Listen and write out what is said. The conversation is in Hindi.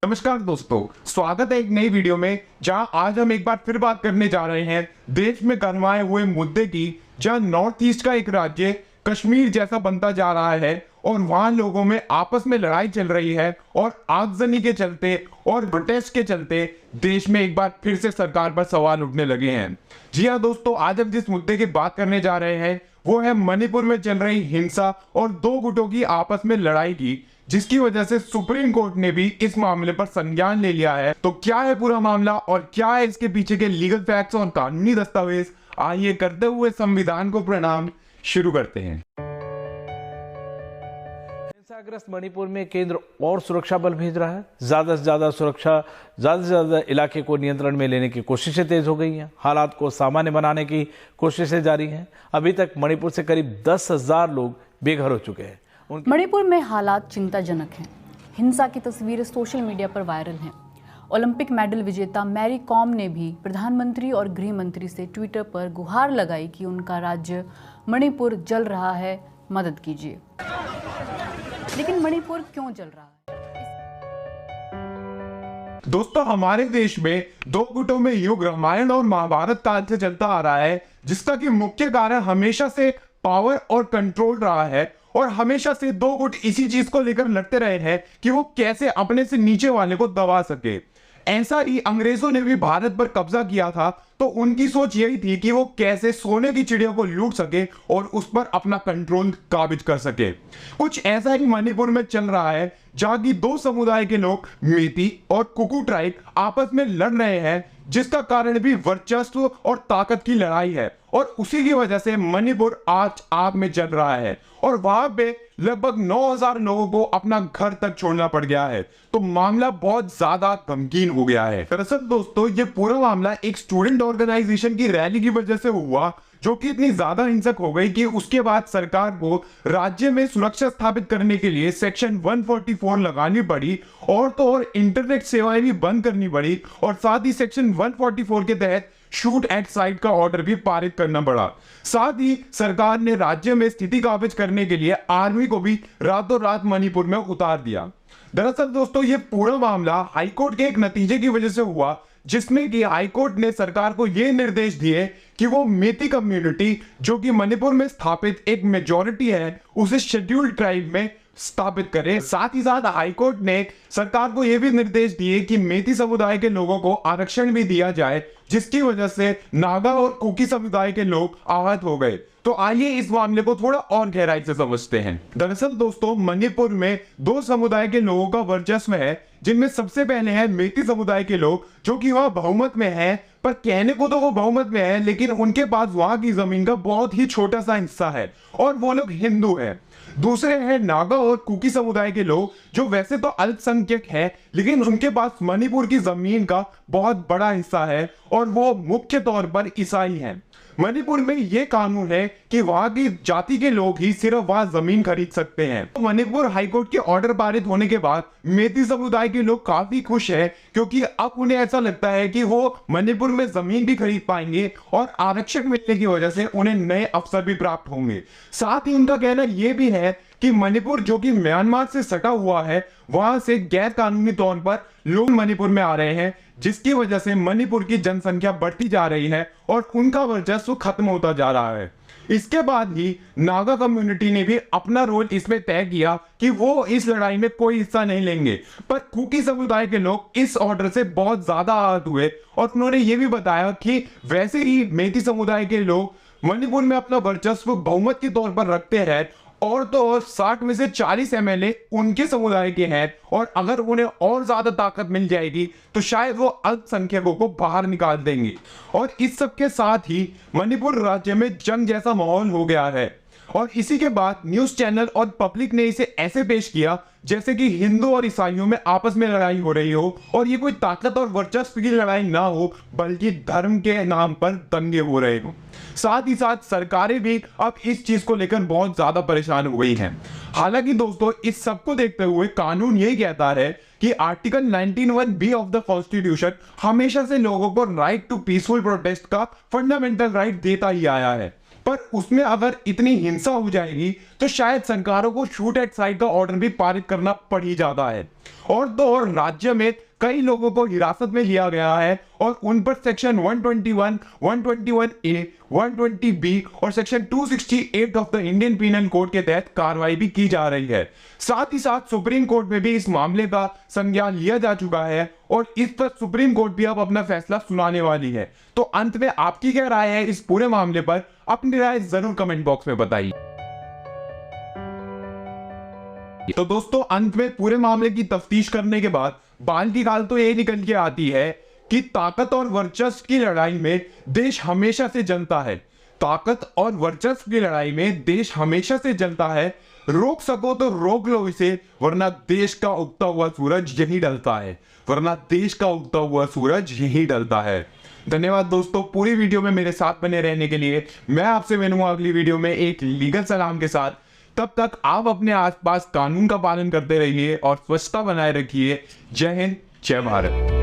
नमस्कार दोस्तों, स्वागत है एक नई वीडियो में जहां आज हम एक बार फिर बात करने जा रहे हैं देश में गरमाए हुए मुद्दे की, जहां नॉर्थ ईस्ट का एक राज्य कश्मीर जैसा बनता जा रहा है और वहां लोगों में आपस में लड़ाई चल रही है और आगजनी के चलते और प्रोटेस्ट के चलते देश में एक बार फिर से सरकार पर सवाल उठने लगे हैं। जी हाँ दोस्तों, आज हम जिस मुद्दे की बात करने जा रहे हैं वो है मणिपुर में चल रही हिंसा और दो गुटों की आपस में लड़ाई की, जिसकी वजह से सुप्रीम कोर्ट ने भी इस मामले पर संज्ञान ले लिया है। तो क्या है पूरा मामला और क्या है इसके पीछे के लीगल फैक्ट्स और कानूनी दस्तावेज, आइए करते हुए संविधान को प्रणाम शुरू करते हैं। हिंसाग्रस्त मणिपुर में केंद्र और सुरक्षा बल भेज रहा है। ज्यादा से ज्यादा सुरक्षा, ज्यादा से ज्यादा इलाके को नियंत्रण में लेने की कोशिशें तेज हो गई हैं। हालात को सामान्य बनाने की कोशिशें जारी हैं। अभी तक मणिपुर से करीब 10,000 लोग बेघर हो चुके हैं। मणिपुर में हालात चिंताजनक हैं। हिंसा की तस्वीरें सोशल मीडिया पर वायरल हैं। ओलंपिक मेडल विजेता मैरी कॉम ने भी प्रधानमंत्री और गृह मंत्री से ट्विटर पर गुहार लगाई कि उनका राज्य मणिपुर जल रहा है, मदद कीजिए। लेकिन मणिपुर क्यों जल रहा है? दोस्तों, हमारे देश में दो गुटों में युग रामायण और महाभारत काल से चलता आ रहा है, जिसका कि मुख्य कारण हमेशा से पावर और कंट्रोल रहा है और हमेशा से दो गुट इसी चीज को लेकर लड़ते रहे हैं कि वो कैसे अपने से नीचे वाले को दबा सके। ऐसा ही अंग्रेजों ने भी भारत पर कब्जा किया था, तो उनकी सोच यही थी कि वो कैसे सोने की चिड़िया को लूट सके और उस पर अपना कंट्रोल काबिज कर सके। कुछ ऐसा ही मणिपुर में चल रहा है, जहां की दो समुदाय के लोग मेती और कुकी ट्राइब आपस में लड़ रहे हैं, जिसका कारण भी वर्चस्व और ताकत की लड़ाई है और उसी की वजह से मणिपुर आज आग में जल रहा है और वहां पे लगभग 9,000 लोगों को अपना घर तक छोड़ना पड़ गया है। तो मामला बहुत ज्यादा गमगीन हो गया है। दरअसल दोस्तों, ये पूरा मामला एक स्टूडेंट ऑर्गेनाइजेशन की रैली की वजह से हुआ, जो कि इतनी ज्यादा हिंसक हो गई कि उसके बाद सरकार को राज्य में सुरक्षा स्थापित करने के लिए सेक्शन 144 लगानी पड़ी और तो और इंटरनेट सेवाएं भी बंद करनी पड़ी और साथ ही सेक्शन 144 के तहत शूट एट साइट का ऑर्डर भी पारित करना पड़ा। साथ ही सरकार ने राज्य में स्थिति काबू करने के लिए आर्मी को भी रातों रात मणिपुर में उतार दिया। दरअसल दोस्तों, ये पूरा मामला हाईकोर्ट के एक नतीजे की वजह से हुआ, जिसमें कि हाईकोर्ट ने सरकार को यह निर्देश दिए कि वो मेती कम्युनिटी, जो कि मणिपुर में स्थापित एक मेजॉरिटी है, उसे शेड्यूल्ड ट्राइब में स्थापित करे। साथ ही साथ हाईकोर्ट ने सरकार को यह भी निर्देश दिए कि मेती समुदाय के लोगों को आरक्षण भी दिया जाए, जिसकी वजह से नागा और कुकी समुदाय के लोग आहत हो गए। तो आइए इस मामले को थोड़ा और गहराई से समझते हैं। दरअसल दोस्तों, मणिपुर में दो समुदाय के लोगों का वर्चस्व है, जिनमें सबसे पहले है मेती समुदाय के लोग, जो कि वहां बहुमत में है, पर कहने को तो वो बहुमत में है लेकिन उनके पास वहां की जमीन का बहुत ही छोटा सा हिस्सा है और वो लोग हिंदू है। दूसरे हैं नागा और कुकी समुदाय के लोग, जो वैसे तो अल्पसंख्यक है लेकिन उनके पास मणिपुर की जमीन का बहुत बड़ा हिस्सा है और वो मुख्य तौर पर ईसाई हैं। मणिपुर में यह कानून है कि वहां की जाति के लोग ही सिर्फ वहां जमीन खरीद सकते हैं। तो मणिपुर हाईकोर्ट के ऑर्डर पारित होने के बाद मेती समुदाय के लोग काफी खुश हैं, क्योंकि अब उन्हें ऐसा लगता है कि वो मणिपुर में जमीन भी खरीद पाएंगे और आरक्षण मिलने की वजह से उन्हें नए अवसर भी प्राप्त होंगे। साथ ही उनका कहना यह भी है कि मणिपुर, जो कि म्यांमार से सटा हुआ है, वहां से गैर कानूनी तौर पर लोग मणिपुर में आ रहे हैं, जिसकी वजह से मणिपुर की जनसंख्या बढ़ती जा रही है और उनका वर्चस्व खत्म होता जा रहा है। इसके बाद ही नागा कम्युनिटी ने भी अपना रोल इसमें तय किया कि वो इस लड़ाई में कोई हिस्सा नहीं लेंगे, पर कुकी समुदाय के लोग इस ऑर्डर से बहुत ज्यादा आहत हुए और उन्होंने ये भी बताया कि वैसे ही मेती समुदाय के लोग मणिपुर में अपना वर्चस्व बहुमत के तौर पर रखते हैं और तो और 60 में से 40 एमएलए उनके समुदाय के हैं और अगर उन्हें और ज्यादा ताकत मिल जाएगी तो शायद वो अल्पसंख्यकों को बाहर निकाल देंगे। और इस सब के साथ ही मणिपुर राज्य में जंग जैसा माहौल हो गया है और इसी के बाद न्यूज चैनल और पब्लिक ने इसे ऐसे पेश किया जैसे कि हिंदू और ईसाइयों में आपस में लड़ाई हो रही हो और ये कोई ताकत और वर्चस्व की लड़ाई ना हो, बल्कि धर्म के नाम पर दंगे हो रहे हो। साथ ही साथ सरकारें भी अब इस चीज को लेकर बहुत ज्यादा परेशान हो गई हैं। हालांकि दोस्तों, इस सब को देखते हुए कानून यही कहता है कि article 19(1)(b) of the constitution हमेशा से लोगों को राइट टू पीसफुल प्रोटेस्ट का फंडामेंटल राइट देता ही आया है। पर उसमें अगर इतनी हिंसा हो जाएगी तो शायद सरकारों को शूट एट साइट का ऑर्डर भी पारित करना पड़ ही जाता है। और तो और राज्य में कई लोगों को हिरासत में लिया गया है और उन पर सेक्शन 121, 121A, 120B और section 268 of the Indian Penal Code के तहत कार्रवाई भी की जा रही है। साथ ही साथ सुप्रीम कोर्ट में भी इस मामले का संज्ञान लिया जा चुका है और इस पर सुप्रीम कोर्ट भी अब अपना फैसला सुनाने वाली है। तो अंत में आपकी क्या राय है इस पूरे मामले पर? अपनी राय जरूर कमेंट बॉक्स में बताइए। तो दोस्तों, अंत में पूरे मामले की तफ्तीश करने के बाद बाल की खाल तो ये निकल के आती है कि ताकत और वर्चस्व की लड़ाई में देश हमेशा से जनता है। ताकत और वर्चस्व की लड़ाई में देश हमेशा से जनता है। रोक सको तो रोक लो इसे, वरना देश का उगता हुआ सूरज यही ढलता है। वरना देश का उगता हुआ सूरज यही ढलता है। धन्यवाद दोस्तों, पूरी वीडियो में मेरे साथ बने रहने के लिए। मैं आपसे मिलूंगा अगली वीडियो में एक लीगल सलाम के साथ। तब तक आप अपने आसपास कानून का पालन करते रहिए और स्वच्छता बनाए रखिए। जय हिंद, जय भारत।